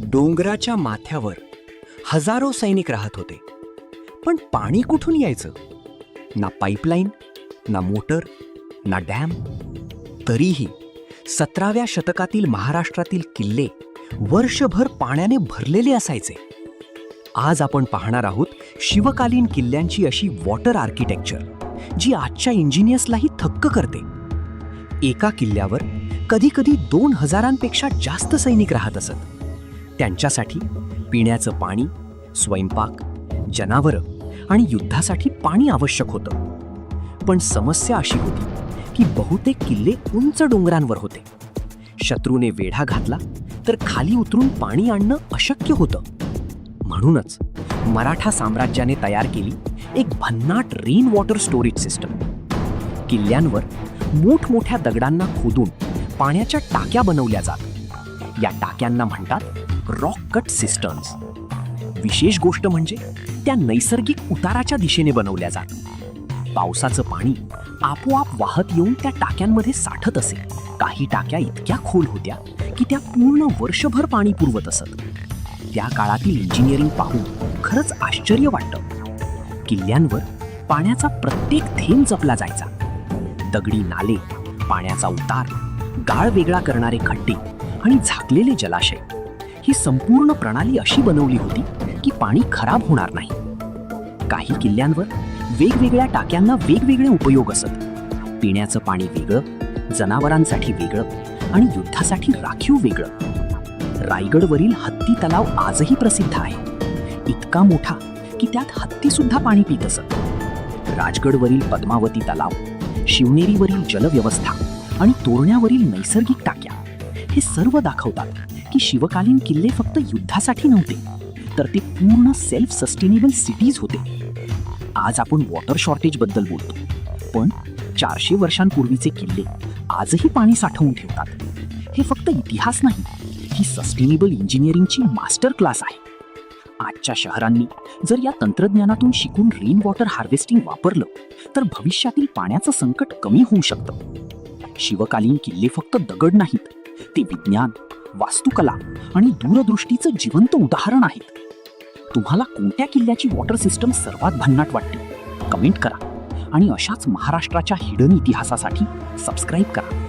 डोंगराच्या माथ्यावर हजारो सैनिक राहत होते. पण पाणी कुठून यायचं? ना पाईपलाईन, ना मोटर, ना डॅम. तरीही 17व्या शतकातील महाराष्ट्रातील किल्ले वर्षभर पाण्याने भरलेले असायचे. आज आपण पाहणार आहोत शिवकालीन किल्ल्यांची अशी वॉटर आर्किटेक्चर, जी आजच्या इंजिनियर्सलाही थक्क करते. एका किल्ल्यावर कधीकधी 2000पेक्षा जास्त सैनिक राहत असत. त्यांच्यासाठी पिण्याचं पाणी, स्वयंपाक, जनावरं आणि युद्धासाठी पाणी आवश्यक होतं. पण समस्या अशी होती की बहुतेक किल्ले उंच डोंगरांवर होते. शत्रूने वेढा घातला तर खाली उतरून पाणी आणणं अशक्य होतं. म्हणूनच मराठा साम्राज्याने तयार केली एक भन्नाट रेन वॉटर स्टोरेज सिस्टम. किल्ल्यांवर मोठमोठ्या दगडांना खोदून पाण्याच्या टाक्या बनवल्या जात. या टाक्यांना म्हणतात रॉक कट सिस्टर्न्स. विशेष गोष्ट म्हणजे त्या नैसर्गिक उताराच्या दिशेने बनवल्या जात. पावसाचं पाणी आपोआप वाहत येऊन त्या टाक्यांमध्ये साठत असे. काही टाक्या इतक्या खोल होत्या की त्या पूर्ण वर्षभर पाणी पुरवत असत. त्या काळातील इंजिनिअरिंग पाहून खरंच आश्चर्य वाटतं. किल्ल्यांवर पाण्याचा प्रत्येक थेंब जपला जायचा. दगडी नाले, पाण्याचा उतार, गाळ वेगळा करणारे खड्डे आणि झाकलेले जलाशय, ही संपूर्ण प्रणाली अशी बनवली होती की पाणी खराब होणार नाही. काही किल्ल्यांवर वेगवेगळ्या टाक्यांना वेगवेगळे उपयोग असत. पिण्याचं पाणी वेगळं, जनावरांसाठी वेगळं आणि युद्धासाठी राखीव वेगळं. रायगडवरील हत्ती तलाव आजही प्रसिद्ध आहे. इतका मोठा की त्यात हत्ती सुद्धा पाणी पित असत. राजगडवरील पद्मावती तलाव, शिवनेरीवरील जलव्यवस्था आणि तोरण्यावरील नैसर्गिक टाक्या, हे सर्व दाखवतात की शिवकालीन किल्ले फक्त युद्धासाठी नव्हते, तर ते पूर्ण सेल्फ सस्टेनेबल सिटीज होते. आज आपण वॉटर शॉर्टेज बद्दल बोलतो, पण 400 वर्षांपूर्वीचे किल्ले आजही पाणी साठवून ठेवतात. हे फक्त इतिहास नाही, ही सस्टेनेबल इंजिनिअरिंगची मास्टर क्लास आहे. आजच्या शहरांनी जर या तंत्रज्ञानातून शिकून रेन वॉटर हार्वेस्टिंग वापरलं तर भविष्यातील पाण्याचं संकट कमी होऊ शकतं. शिवकालीन किल्ले फक्त दगड नाहीत, ते विज्ञान, वास्तुकला आणि दूरदृष्टीचं जिवंत उदाहरण आहेत. तुम्हाला कोणत्या किल्ल्याची वॉटर सिस्टम सर्वात भन्नाट वाटते? कमेंट करा आणि अशाच महाराष्ट्राच्या हिडन इतिहासासाठी सबस्क्राईब करा.